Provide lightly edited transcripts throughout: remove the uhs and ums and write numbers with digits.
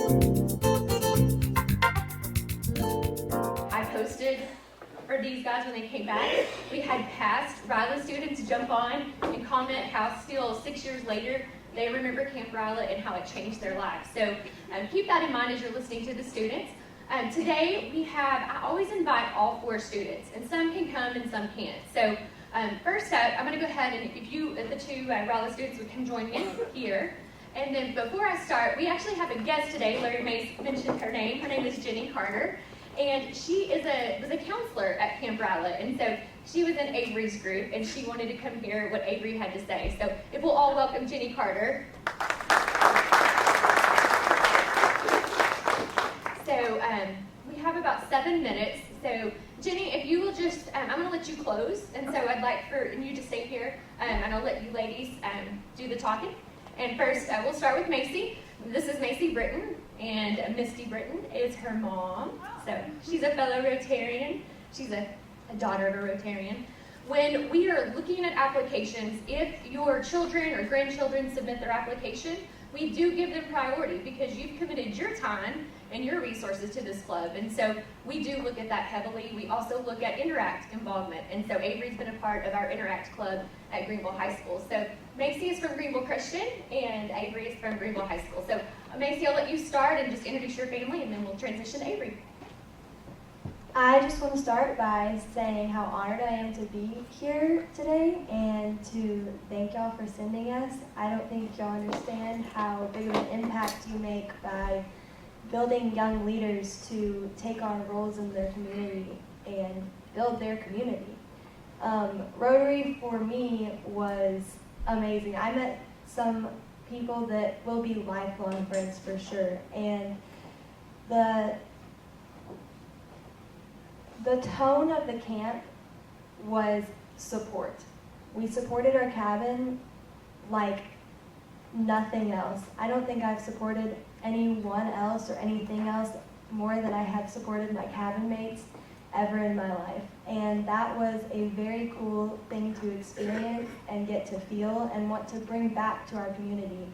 I posted for these guys when they came back. We had past Ryla students jump on and comment how still 6 years later they remember Camp Ryla and how it changed their lives. So keep that in mind as you're listening to the students. Today I always invite all 4 students, and some can come and some can't. So first up, I'm going to go ahead and if the 2 Ryla students would come join me here. And then before I start, we actually have a guest today. Larry Mays mentioned her name. Her name is Jenny Carter. And she was a counselor at Camp Ryla. And so she was in Avery's group, and she wanted to come hear what Avery had to say. So if we'll all welcome Jenny Carter. So we have about 7 minutes. So Jenny, if you will just, I'm going to let you close. And so I'd like for you to stay here, and I'll let you ladies do the talking. And first, we'll start with Macy. This is Macy Britton, and Misty Britton is her mom. So she's a fellow Rotarian. She's a daughter of a Rotarian. When we are looking at applications, if your children or grandchildren submit their application, we do give them priority because you've committed your time and your resources to this club. And so we do look at that heavily. We also look at Interact involvement. And so Avery's been a part of our Interact club at Greenville High School. So Macy is from Greenville Christian and Avery is from Greenville High School. So Macy, I'll let you start and just introduce your family, and then we'll transition to Avery. I just want to start by saying how honored I am to be here today and to thank y'all for sending us. I don't think y'all understand how big of an impact you make by building young leaders to take on roles in their community and build their community. Rotary for me was amazing. I met some people that will be lifelong friends for sure, and the tone of the camp was support. We supported our cabin like nothing else. I don't think I've supported anyone else or anything else more than I have supported my cabin mates ever in my life. And that was a very cool thing to experience and get to feel and want to bring back to our community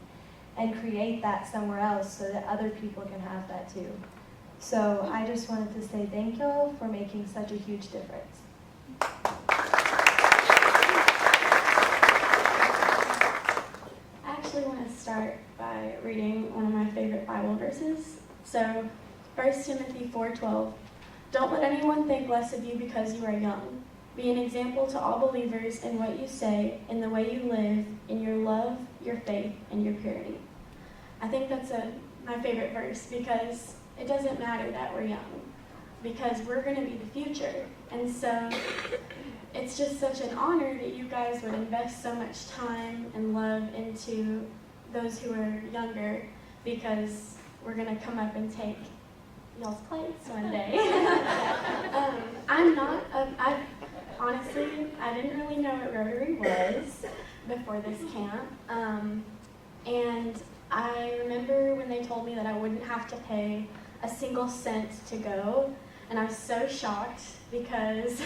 and create that somewhere else so that other people can have that too. So I just wanted to say thank y'all for making such a huge difference. I actually want to start by reading one of my favorite Bible verses. So 1 Timothy 4:12. Don't let anyone think less of you because you are young. Be an example to all believers in what you say, in the way you live, in your love, your faith, and your purity. I think that's my favorite verse because it doesn't matter that we're young because we're going to be the future. And so it's just such an honor that you guys would invest so much time and love into those who are younger because we're going to come up and take y'all's place one day. I didn't really know what Rotary was before this camp. And I remember when they told me that I wouldn't have to pay a single cent to go, and I was so shocked because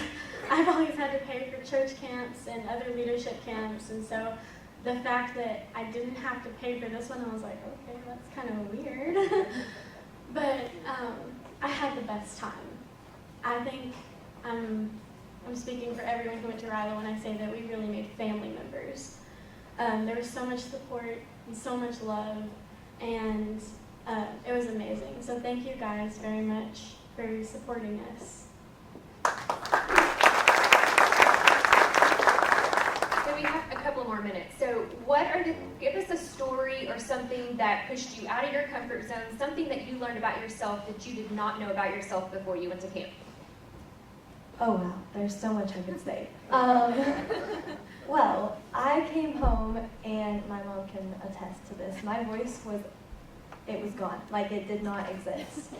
I've always had to pay for church camps and other leadership camps, and so the fact that I didn't have to pay for this one, I was like, okay, that's kind of weird. But I had the best time. I think I'm speaking for everyone who went to Ryla when I say that we really made family members. There was so much support and so much love, and it was amazing. So thank you guys very much for supporting us. So we have a couple more minutes. So give us a story or something that pushed you out of your comfort zone, something that you learned about yourself that you did not know about yourself before you went to camp. Oh wow, there's so much I could say. Well, I came home and my mom can attest to this. My voice was gone, like it did not exist.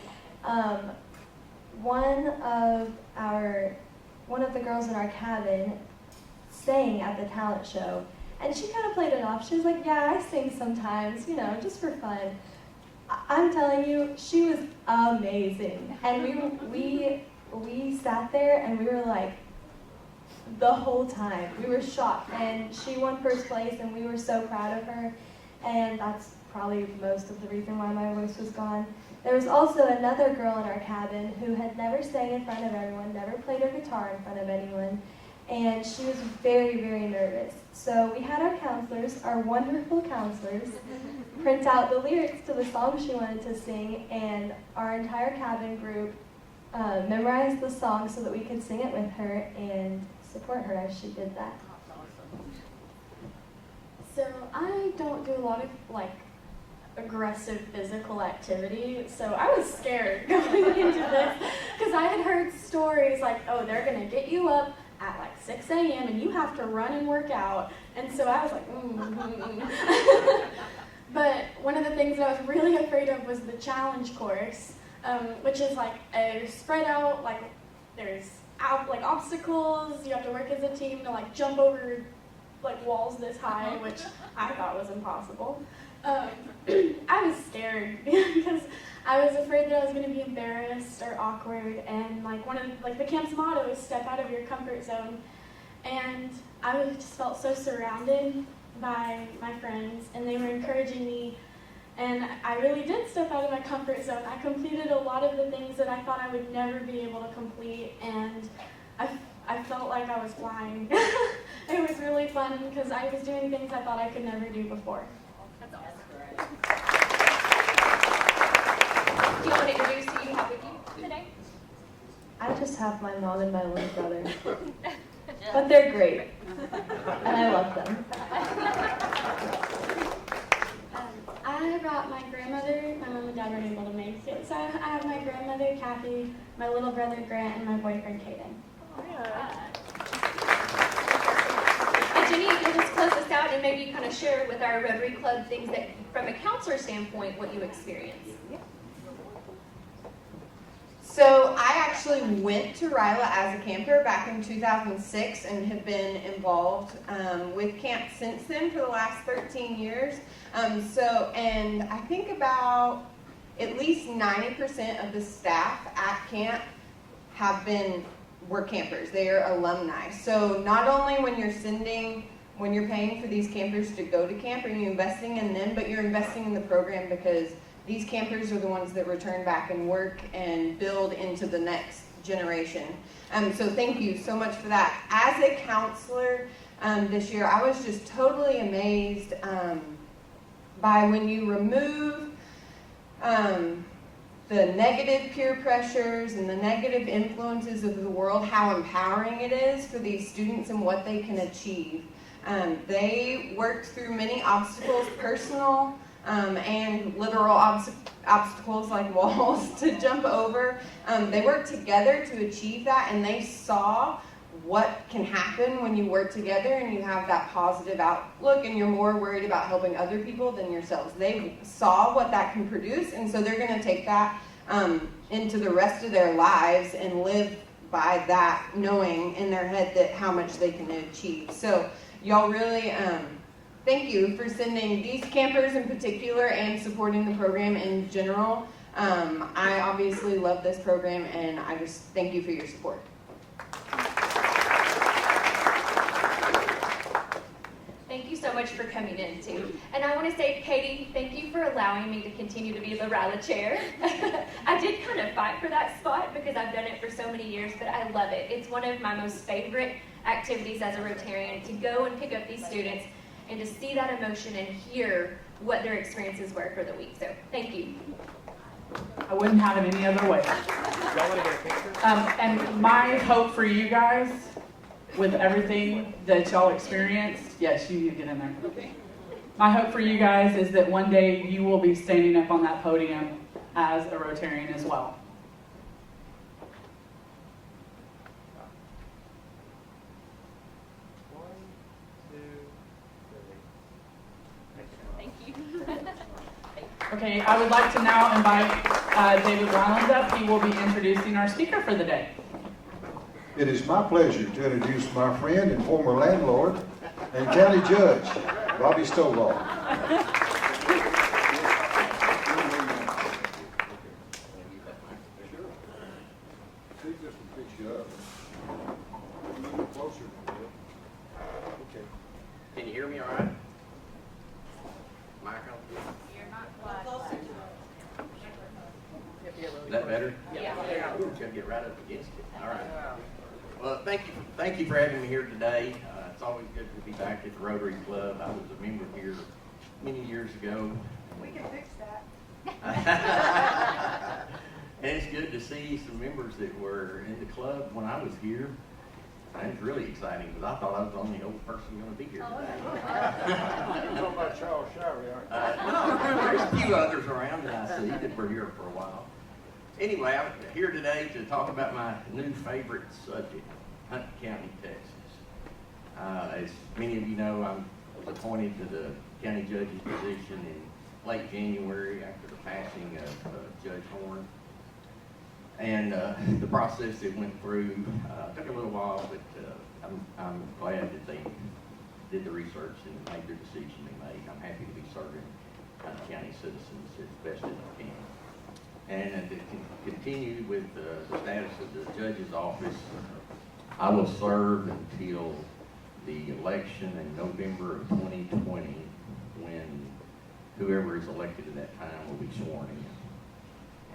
One of the girls in our cabin sang at the talent show, and she kind of played it off. She was like, yeah, I sing sometimes, just for fun. I'm telling you, she was amazing. And we sat there and we were like, the whole time, we were shocked. And she won first place and we were so proud of her. And that's probably most of the reason why my voice was gone. There was also another girl in our cabin who had never sang in front of everyone, never played her guitar in front of anyone, and she was very, very nervous. So we had our counselors, our wonderful counselors, print out the lyrics to the song she wanted to sing, and our entire cabin group memorized the song so that we could sing it with her and support her as she did that. So I don't do a lot of aggressive physical activity, so I was scared going into this because I had heard stories like, oh, they're gonna get you up at 6 a.m. and you have to run and work out, and so I was like, But one of the things that I was really afraid of was the challenge course, which is a spread out, there's obstacles, you have to work as a team to jump over walls this high, which I thought was impossible. I was scared because I was afraid that I was going to be embarrassed or awkward, and one of the camp's motto is step out of your comfort zone, and I just felt so surrounded by my friends, and they were encouraging me, and I really did step out of my comfort zone. I completed a lot of the things that I thought I would never be able to complete, and I felt like I was flying. It was really fun because I was doing things I thought I could never do before. That's awesome. Do you want to introduce who you have with you today? I just have my mom and my little brother, but they're great, and I love them. I brought my grandmother. My mom and dad weren't able to make it, so I have my grandmother, Kathy, my little brother, Grant, and my boyfriend, Caden. And Jenny, you'll just close this out and maybe kind of share with our Rotary Club things that, from a counselor standpoint, what you experienced. So I actually went to RILA as a camper back in 2006 and have been involved with camp since then for the last 13 years. And I think about at least 90% of the staff at camp were campers. They are alumni. So not only when you're paying for these campers to go to camp, are you investing in them, but you're investing in the program because these campers are the ones that return back and work and build into the next generation. So thank you so much for that. As a counselor this year, I was just totally amazed by when you remove the negative peer pressures and the negative influences of the world, how empowering it is for these students and what they can achieve. They worked through many obstacles, personal and literal obstacles like walls to jump over. They worked together to achieve that, and they saw what can happen when you work together and you have that positive outlook and you're more worried about helping other people than yourselves. They saw what that can produce, and so they're going to take that into the rest of their lives and live by that, knowing in their head that how much they can achieve. So y'all really thank you for sending these campers in particular and supporting the program in general. I obviously love this program, and I just thank you for your support. Thank you so much for coming in, too. And I want to say, Katie, thank you for allowing me to continue to be the RILA chair. I did kind of fight for that spot because I've done it for so many years, but I love it. It's one of my most favorite activities as a Rotarian, to go and pick up these students and to see that emotion and hear what their experiences were for the week. So thank you. I wouldn't have it any other way. And my hope for you guys, with everything that y'all experienced, yes, you need to get in there. My hope for you guys is that one day you will be standing up on that podium as a Rotarian as well. Thank you. Okay, I would like to now invite David Ryland up. He will be introducing our speaker for the day. It is my pleasure to introduce my friend and former landlord and county judge, Bobby Stovall. Can you hear me all right? Microphone? that better? Yeah. Ooh, gotta get right up against it. All right. Well, thank you for having me here today. It's always good to be back at the Rotary Club. I was a member here many years ago. We can fix that. And it's good to see some members that were in the club when I was here. And it's really exciting because I thought I was the only old person going to be here today. You're talking about Charles Shirley, aren't you? No, there's a few others around that I see that were here for a while. Anyway, I'm here today to talk about my new favorite subject, Hunt County, Texas. As many of you know, I was appointed to the county judge's position in late January after the passing of Judge Horn. And the process it went through took a little while, but I'm glad that they did the research and made their decision they made. I'm happy to be serving county citizens as best as I can. And to continue with the status of the judge's office, I will serve until the election in November of 2020, when whoever is elected at that time will be sworn in.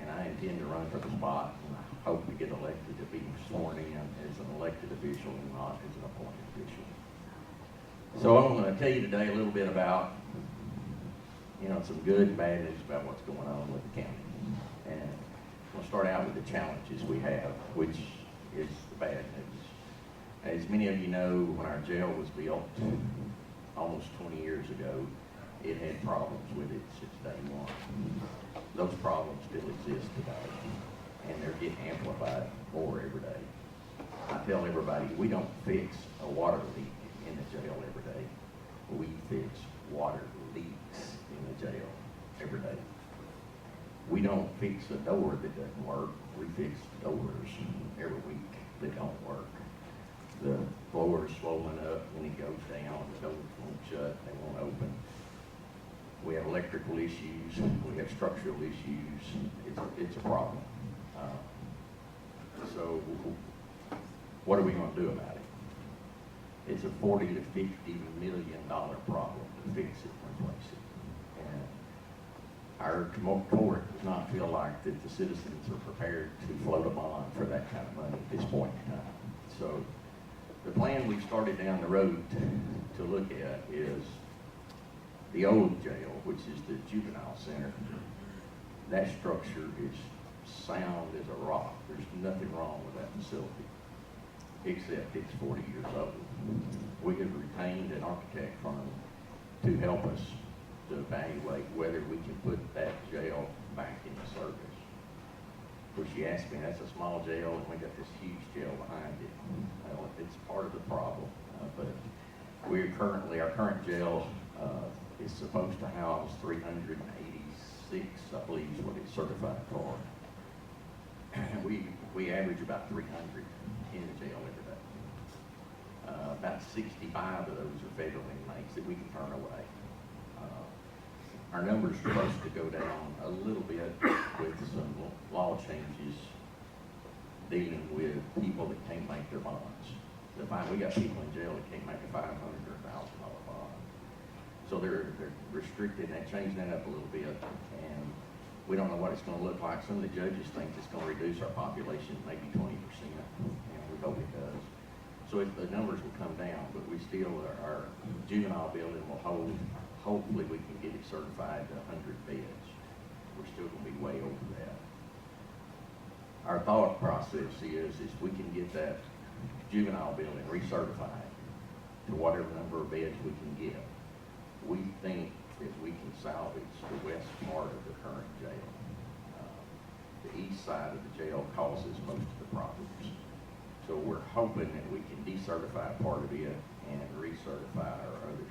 And I intend to run for the spot, and I hope to get elected to be sworn in as an elected official and not as an appointed official. So I'm going to tell you today a little bit about, some good and bad news about what's going on with the county. And we'll start out with the challenges we have, which is the bad news. As many of you know, when our jail was built almost 20 years ago, it had problems with it since day one. Those problems still exist today, and they're getting amplified more every day. I tell everybody, we don't fix a water leak in the jail every day. We fix water leaks in the jail every day. We don't fix a door that doesn't work. We fix doors every week that don't work. The floor is swollen up when it goes down. The doors won't shut. They won't open. We have electrical issues. We have structural issues. It's a problem. So what are we going to do about it? It's a $40 to $50 million problem to fix it and replace it. And our court does not feel like that the citizens are prepared to float a bond for that kind of money at this point in time. So the plan we've started down the road to look at is the old jail, which is the juvenile center. That structure is sound as a rock. There's nothing wrong with that facility, except it's 40 years old. We have retained an architect firm to help us to evaluate whether we can put that jail back into service. Of course, you asked me, that's a small jail, and we got this huge jail behind it. Well, it's part of the problem, but our current jail is supposed to house 386, I believe is what it's certified for. We average about 300 in the jail every day. About 65 of those are federal inmates that we can turn away. Our numbers are supposed to go down a little bit with some law changes dealing with people that can't make their bonds. We got people in jail that can't make a $500 or $1,000 bond. So they're restricted, and that changed that up a little bit. And we don't know what it's going to look like. Some of the judges think it's going to reduce our population maybe 20%, and we hope it does. So the numbers will come down, but we still, our juvenile building will hold. Hopefully we can get it certified to 100 beds. We're still going to be way over that. Our thought process is we can get that juvenile building recertified to whatever number of beds we can get. We think that we can salvage the west part of the current jail. The east side of the jail causes most of the problems. So we're hoping that we can decertify part of it and recertify our other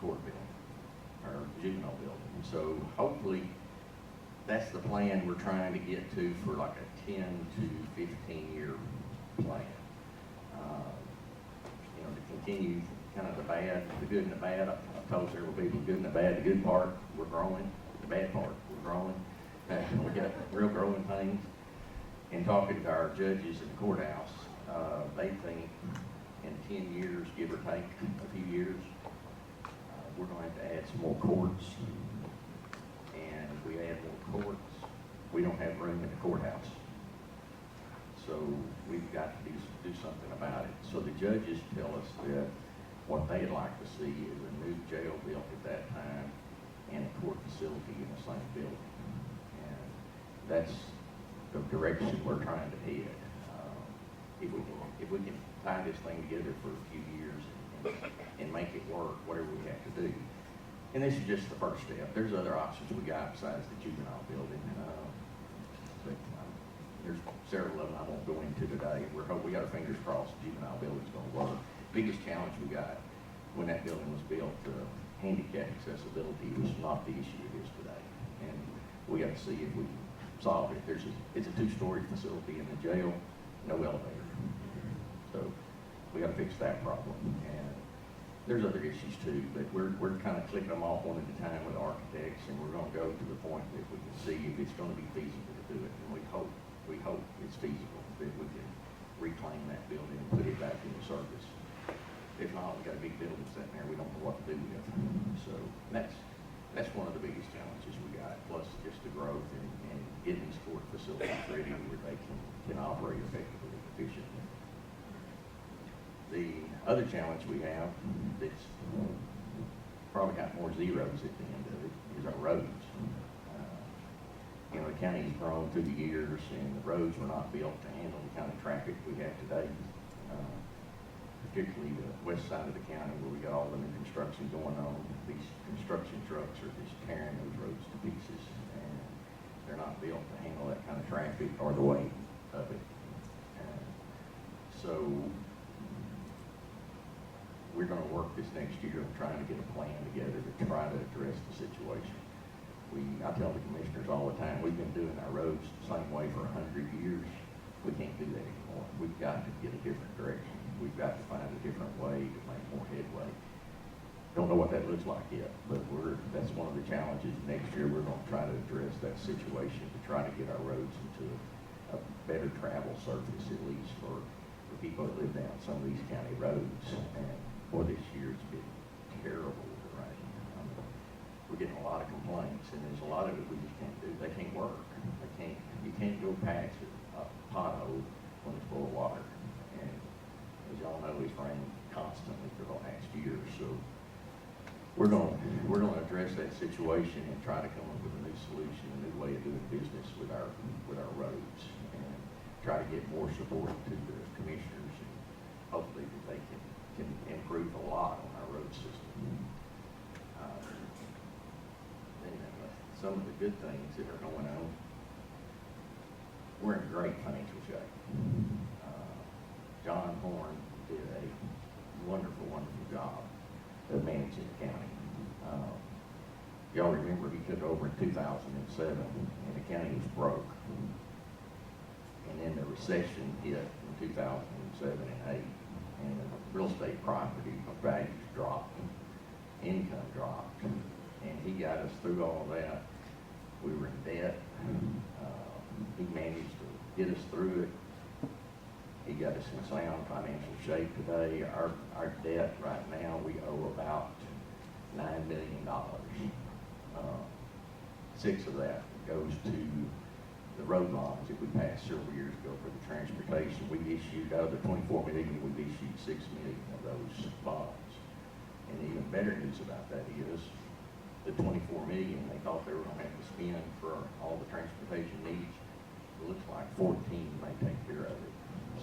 court building, our juvenile building. So hopefully that's the plan we're trying to get to for like a 10 to 15 year plan. To continue kind of the good and the bad. I've told several people the good and the bad. The good part, we're growing. The bad part, we're growing. We got real growing pains. And talking to our judges in the courthouse, they think in 10 years, give or take a few years, we're going to have to add some more courts. And if we add more courts, we don't have room in the courthouse. So we've got to do something about it. So the judges tell us that what they'd like to see is a new jail built at that time and a court facility in the same building. And that's the direction we're trying to head. If we can tie this thing together for a few years and make it work, whatever we have to do. And this is just the first step. There's other options we got besides the juvenile building. But there's several of them I won't go into today. We got our fingers crossed the juvenile building's going to work. Biggest challenge we got when that building was built, handicap accessibility was not the issue it is today. And we got to see if we can solve it. It's a two-story facility in the jail, no elevator. So we got to fix that problem. And there's other issues too, but we're kind of clicking them off one at a time with architects, and we're going to go to the point that we can see if it's going to be feasible to do it. And we hope it's feasible that we can reclaim that building and put it back into service. If not, we got a big building sitting there we don't know what to do with. So that's one of the biggest challenges we got, plus just the growth and getting these court facilities ready where they can operate effectively and efficiently. The other challenge we have that's probably got more zeros at the end of it is our roads. The county's grown through the years, and the roads were not built to handle the kind of traffic we have today. Particularly the west side of the county where we got all the new construction going on. These construction trucks are just tearing those roads to pieces, and they're not built to handle that kind of traffic or the weight of it. So we're going to work this next year on trying to get a plan together to try to address the situation. I tell the commissioners all the time, we've been doing our roads the same way for 100 years. We can't do that anymore. We've got to get a different direction. We've got to find a different way to make more headway. Don't know what that looks like yet, but that's one of the challenges. Next year we're going to try to address that situation to try to get our roads into a better travel surface, at least for the people that live down some of these county roads. And boy, this year's been terrible with the rain. We're getting a lot of complaints, and there's a lot of it we just can't do. They can't work. You can't go past a pothole when it's full of water. And as y'all know, it's rained constantly for the last year. So we're going to address that situation and try to come up with a new solution, a new way of doing business with our roads, and try to get more support to the commissioners, and hopefully that they can improve a lot on our road system. Some of the good things that are going on, we're in great financial shape. John Horn did a wonderful, wonderful job of managing the county. Y'all remember he took over in 2007, and the county was broke. And then the recession hit in 2007 and 8, and real estate property values dropped, income dropped, and he got us through all of that. We were in debt. He managed to get us through it. He got us in sound financial shape today. Our debt right now, we owe about $9 million. 6 of that goes to the road bonds that we passed several years ago for the transportation. We issued, out of the 24 million, we've issued 6 million of those bonds. And the even better news about that is the 24 million they thought they were going to have to spend for all the transportation needs. It looks like 14 may take care of it.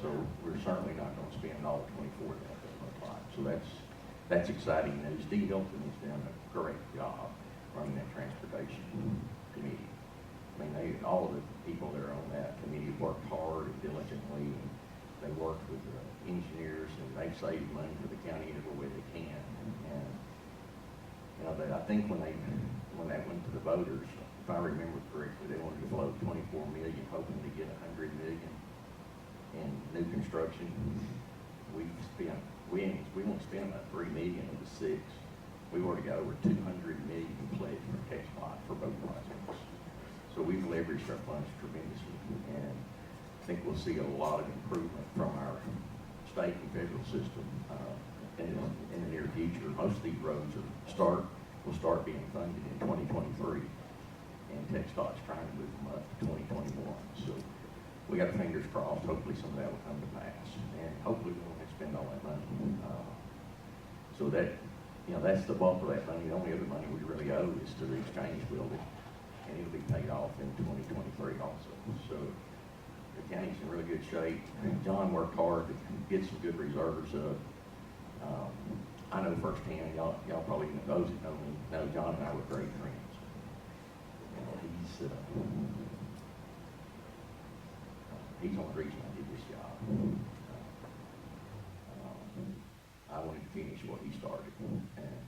So we're certainly not going to spend all 24 that doesn't look like. So that's exciting news. Dee Hilton has done a great job running that transportation committee. I mean, all of the people that are on that committee worked hard and diligently, and they worked with the engineers, and they've saved money for the county every way they can. And I think when that went to the voters, if I remember correctly, they wanted to float 24 million, hoping to get 100 million in new construction. We only spent about 3 million of the 6. We've already got over 200 million pledged for TXDOT for both projects. So we've leveraged our funds tremendously, and I think we'll see a lot of improvement from our state and federal system in the near future. Most of these roads will start being funded in 2023, and TxDOT's trying to move them up to 2021. So we got our fingers crossed. Hopefully some of that will come to pass, and hopefully we won't have to spend all that money. So that, that's the bulk of that money. The only other money we really owe is to the exchange building, and it'll be paid off in 2023 also. So the county's in really good shape. John worked hard to get some good reserves up. I know firsthand, y'all probably, those that know me, know John and I were great friends. He's on the reason I did this job. I wanted to finish what he started. And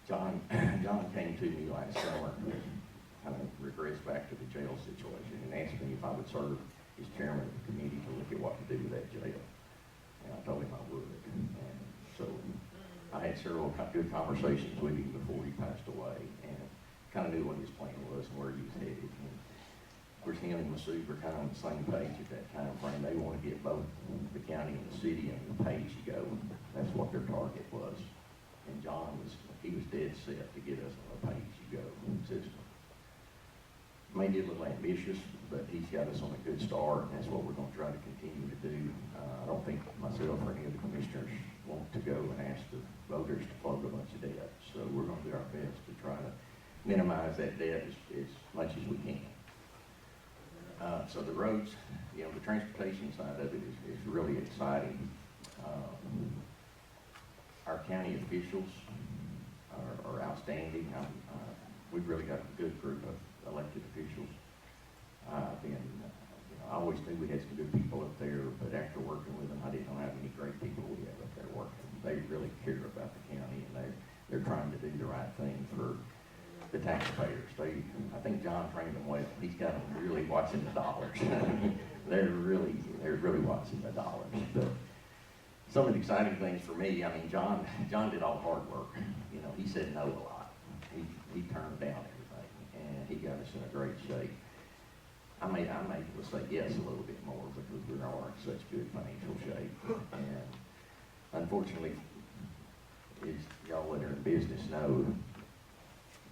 John came to me last summer, kind of regressed back to the jail situation and asked me if I would serve as chairman of the committee to look at what to do with that jail. And I told him I would. And so I had several good conversations with him before he passed away, and kind of knew what his plan was and where he was headed. And of course, him and Masood were kind of on the same page at that time frame. They want to get both the county and the city on the pay-as-you-go. That's what their target was. And John was dead set to get us on a pay-as-you-go system. Maybe a little ambitious, but he's got us on a good start, and that's what we're going to try to continue to do. I don't think myself or any of the commissioners want to go and ask the voters to float a bunch of debt. So we're going to do our best to try to minimize that debt as much as we can. So the roads, the transportation side of it is really exciting. Our county officials are outstanding. We've really got a good group of elected officials. I always knew we had some good people up there, but after working with them, I didn't know how many great people we have up there working. They really care about the county, and they're trying to do the right thing for the taxpayers. I think John trained them well. He's got them really watching the dollars. they're really watching the dollars. But some of the exciting things for me, John did all the hard work. He said no a lot. He turned down everything, and he got us in a great shape. I may able to say yes a little bit more because we are in such good financial shape. And unfortunately, as y'all that are in business know,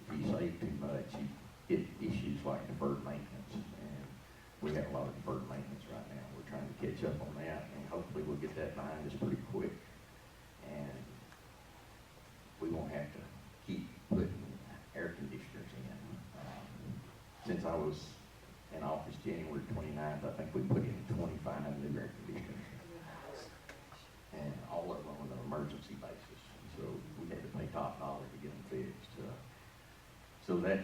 if you save too much, you get issues like deferred maintenance. And we have a lot of deferred maintenance right now. We're trying to catch up on that, and hopefully we'll get that behind us pretty quick. And we won't have to keep putting air conditioners in. Since I was in office January 29th, I think we put in 25 new air conditioners. And all of them on an emergency basis. So we had to pay top dollar to get them fixed. So that,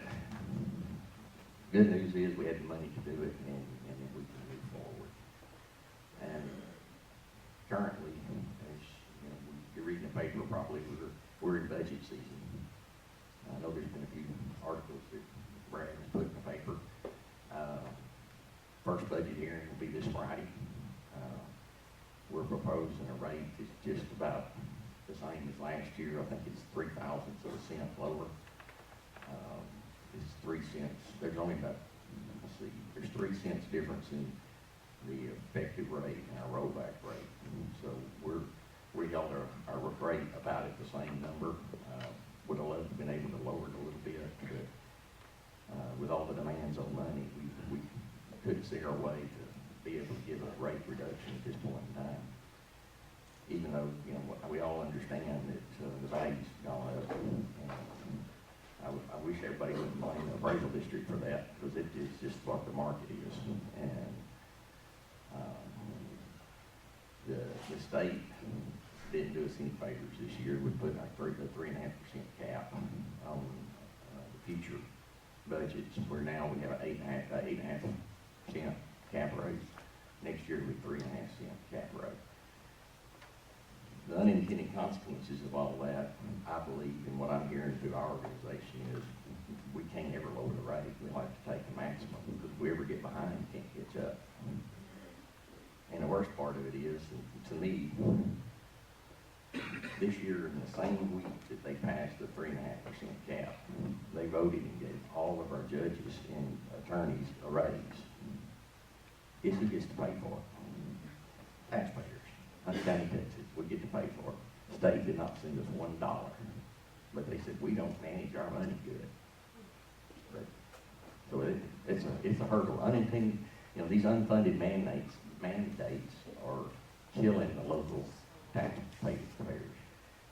good news is we had the money to do it, and then we can move forward. And currently, as you're reading the paper probably, we're in budget season. I know there's been a few articles that Brad has put in the paper. First budget hearing will be this Friday. We're proposing a rate that's just about the same as last year. I think it's 0.03 of a cent lower. It's 3 cents. There's only about, there's 3 cents difference in the effective rate and our rollback rate. So we held our rate about at the same number. Would have been able to lower it a little bit, but with all the demands on money, we couldn't see our way to be able to give a rate reduction at this point in time. Even though, we all understand that the value's gone up. And I wish everybody wouldn't blame the appraisal district for that, because it is just what the market is. And the state didn't do us any favors this year. We put our 3.5% cap on the future budgets, where now we have an 8.5% cap rate. Next year it'll be 3.5% cap rate. The unintended consequences of all that, I believe, and what I'm hearing through our organization is we can't ever lower the rate. We'll have to take the maximum, because if we ever get behind, we can't catch up. And the worst part of it is, to me, this year, in the same week that they passed the 3.5% cap, they voted and gave all of our judges and attorneys a raise. Guess who gets to pay for it? Taxpayers. Hunt County, Texas, we get to pay for it. State did not send us $1, but they said we don't manage our money good. it's a hurdle. Unintended, these unfunded mandates are killing the local taxpayers.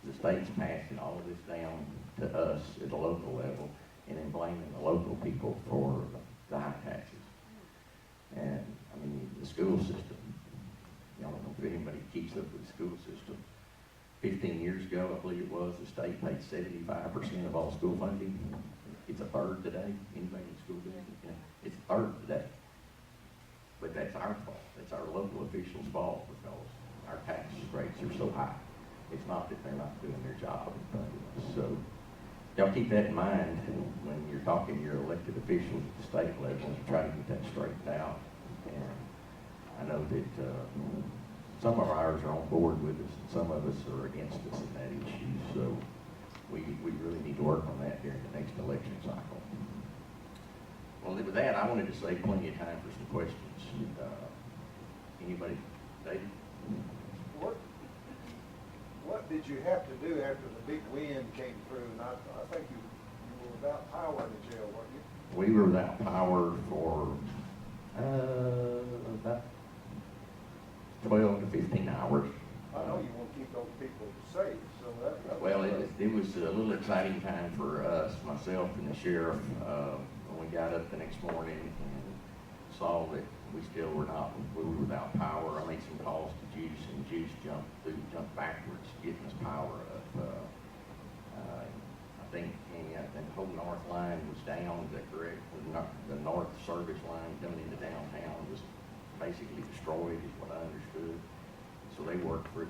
The state's passing all of this down to us at the local level and then blaming the local people for the high taxes. And, I mean, the school system, I don't know if anybody keeps up with the school system. 15 years ago, I believe it was, the state paid 75% of all school funding. It's a third today. Anybody in the school district? It's a third today. But that's our fault. That's our local officials' fault because our tax rates are so high. It's not that they're not doing their job. So y'all keep that in mind when you're talking to your elected officials at the state level and try to get that straightened out. And I know that some of ours are on board with us and some of us are against us in that issue. So we really need to work on that during the next election cycle. Well, with that, I wanted to save plenty of time for some questions. Anybody? David? What did you have to do after the big wind came through? And I think you were without power in the jail, weren't you? We were without power for about 12 to 15 hours. I know you want to keep those people safe, so that Well, it was a little exciting time for us, myself and the sheriff, when we got up the next morning and saw that we were without power. I made some calls to Juice, and Juice jumped backwards, getting us power up. I think the whole north line was down, is that correct? The north service line coming into downtown was basically destroyed, is what I understood. So they worked for it,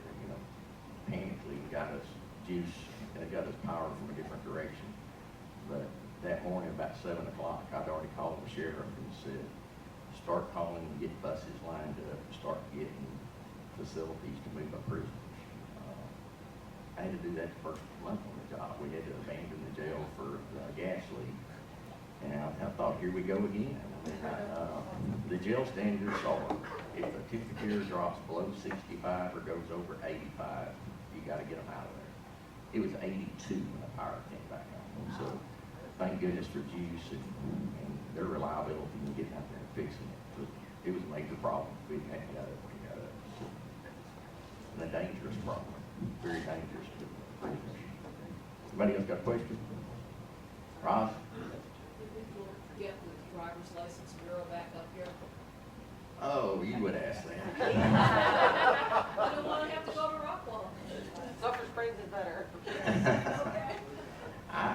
panically and got us Juice, and it got us power from a different direction. But that morning, about 7 o'clock, I'd already called the sheriff and said, start calling and get buses lined up, start getting facilities to move our prisoners. I had to do that the first month on the job. We had to abandon the jail for a gas leak. And I thought, here we go again. The jail standards are, if a temperature drops below 65 or goes over 85, you got to get them out of there. It was 82 when the power came back on. So thank goodness for Juice and their reliability in getting out there and fixing it. It was a major problem. We had to get it. And a dangerous problem. Very dangerous to prisoners. Anybody else got a question? Ross? Get the driver's license bureau back up here. Oh, you would ask that. I don't want to have to go to Rockwall. Sulphur Springs is better.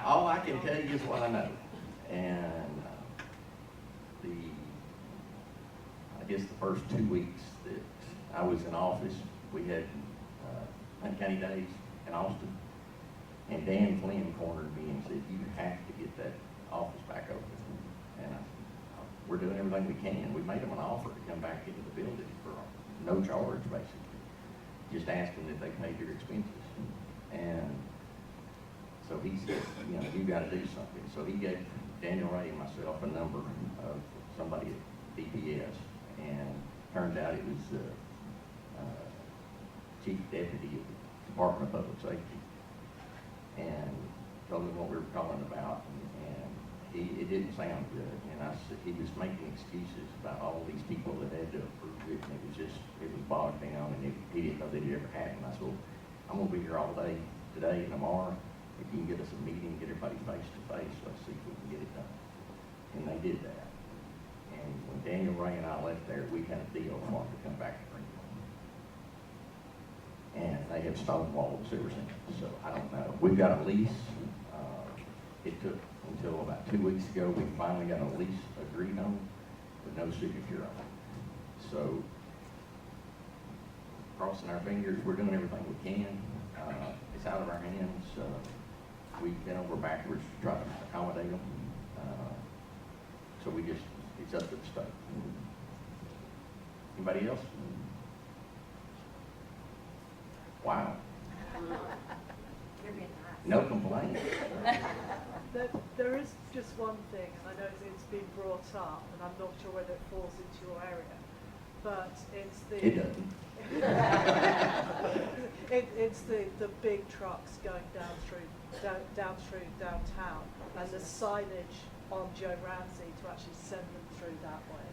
All I can tell you is what I know. And I guess the first 2 weeks that I was in office, we had Hunt County Days in Austin. And Dan Flynn cornered me and said, you have to get that office back open. And we're doing everything we can. We made them an offer to come back into the building for no charge, basically. Just asking that they pay their expenses. And so he said, you got to do something. So he gave Daniel Ray and myself a number of somebody at DPS. And turned out it was the chief deputy of the Department of Public Safety. And told him what we were calling about. And it didn't sound good. And he was making excuses about all these people that had to approve it. And it was bogged down. And he didn't know that it ever happened. I said, well, I'm going to be here all day today and tomorrow. If you can get us a meeting, get everybody face to face, let's see if we can get it done. And they did that. And when Daniel Ray and I left there, we had a deal for them to come back to Greenville. And they have stonewalled us ever since. So I don't know. We've got a lease. It took until about 2 weeks ago. We finally got a lease agreed on with no signature on it. So crossing our fingers, we're doing everything we can. It's out of our hands. We've been over backwards to try to accommodate them. So it's up to the state. Anybody else? Wow. No complaints. There is just one thing, and I know it's been brought up, and I'm not sure whether it falls into your area, but it's the... It doesn't. It's the big trucks going down through downtown, and the signage on Joe Ramsey to actually send them through that way?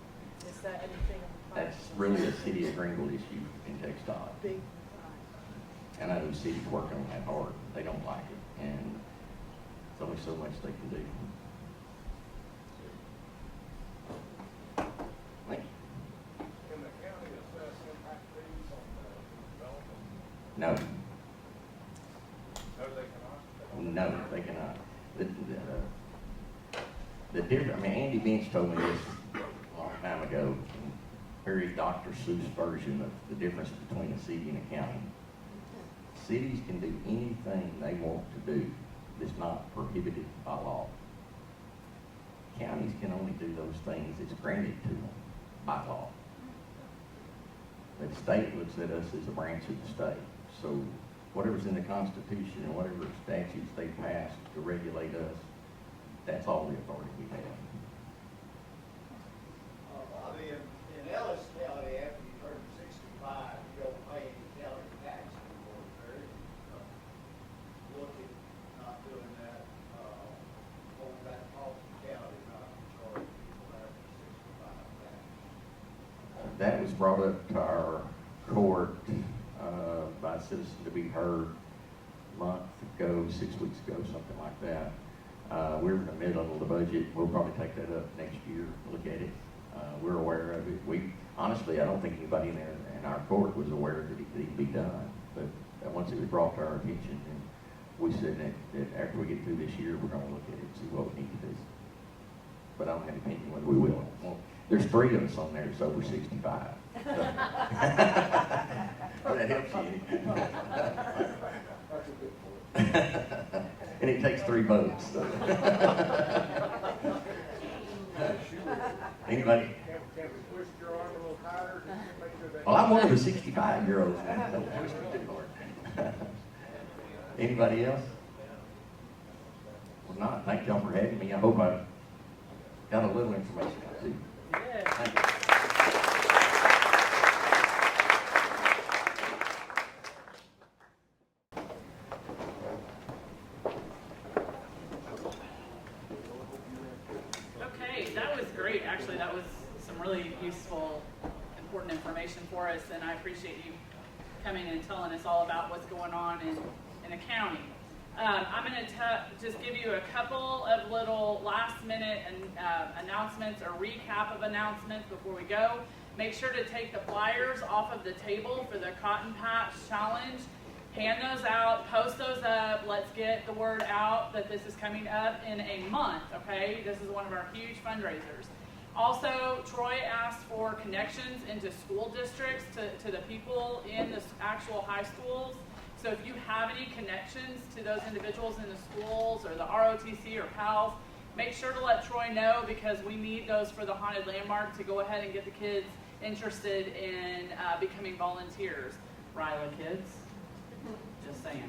Is there anything on the plan? That's really a city of Greenville issue in TxDOT. Big, And I know the city's working on that hard. They don't like it, and there's only so much they can do. Thank you. Can the county assess impact fees on the development? No, No, they cannot. no, they cannot. The difference, I mean, Andy Bench told me this a long time ago, very Dr. Seuss version of the difference between a city and a county. Cities can do anything they want to do that's not prohibited by law. Counties can only do those things that's granted to them by law. The state looks at us as a branch of the state. So whatever's in the Constitution and whatever statutes they pass to regulate us, that's all the authority we have. In Ellis County, after you turn 65, you don't pay any county tax anymore. Very looking, not doing that, holding back off the county, not charging people after 65 tax. That was brought up to our court by a citizen to be heard a month ago, 6 weeks ago, something like that. We're in the middle of the budget. We'll probably take that up next year, look at it. We're aware of it. Honestly, I don't think anybody in our court was aware that it could be done. But once it was brought to our attention, and we said that after we get through this year, we're going to look at it and see what we need to do. But I don't have an opinion whether we will. Well, there's 3 of us on there that's over 65. So. Well, that helps you. That's a good point. And it takes 3 votes. So. Anybody? Can we twist your arm a little higher just to make sure that? Well, I'm one of the 65-year-olds. Don't twist me too hard. Anybody else? Well, not. Thank y'all for having me. I hope I got a little information out to you. Thank you. Okay, that was great. Actually, that was some really useful, important information for us, and I appreciate you coming and telling us all about what's going on in the county. I'm going to just give you a couple of little last-minute announcements or recap of announcements before we go. Make sure to take the flyers off of the table for the Cotton Patch Challenge. Hand those out, post those up. Let's get the word out that this is coming up in a month, okay? This is one of our huge fundraisers. Also, Troy asked for connections into school districts to the people in the actual high schools. So if you have any connections to those individuals in the schools or the ROTC or PALS, make sure to let Troy know, because we need those for the Haunted Landmark to go ahead and get the kids interested in becoming volunteers. Ryla kids, just saying.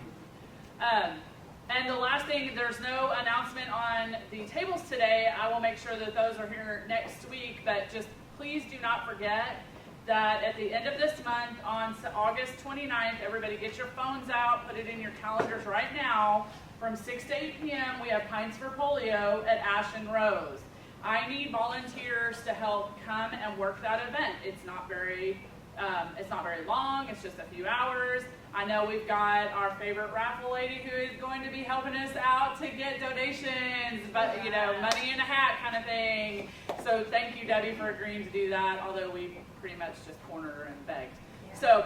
And the last thing, there's no announcement on the tables today. I will make sure that those are here next week, but just please do not forget that at the end of this month, on August 29th, everybody get your phones out, put it in your calendars right now. From 6 to 8 p.m., we have Pints for Polio at Ash and Rose. I need volunteers to help come and work that event. It's not very long. It's just a few hours. I know we've got our favorite raffle lady who is going to be helping us out to get donations, but money in a hat kind of thing. So thank you, Debbie, for agreeing to do that, although we pretty much just cornered her and begged. Yeah. So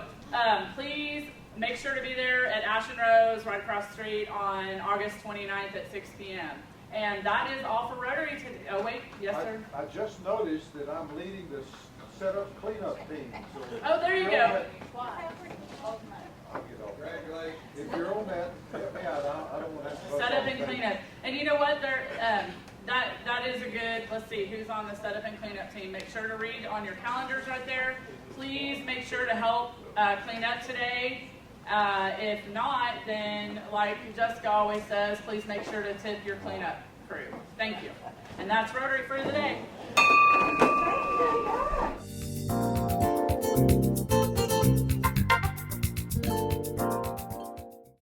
please make sure to be there at Ash and Rose right across the street on August 29th at 6 p.m. And that is all for Rotary today. Oh, wait. Yes, sir? I just noticed that I'm leading the setup cleanup team. So oh, there you go. Congratulations. If you're on that, help me out. I don't want to have to Set up and clean up. And you know what? That is a good, let's see, who's on the set up and clean up team. Make sure to read on your calendars right there. Please make sure to help clean up today. If not, then like Jessica always says, please make sure to tip your cleanup crew. Thank you. And that's Rotary for the day.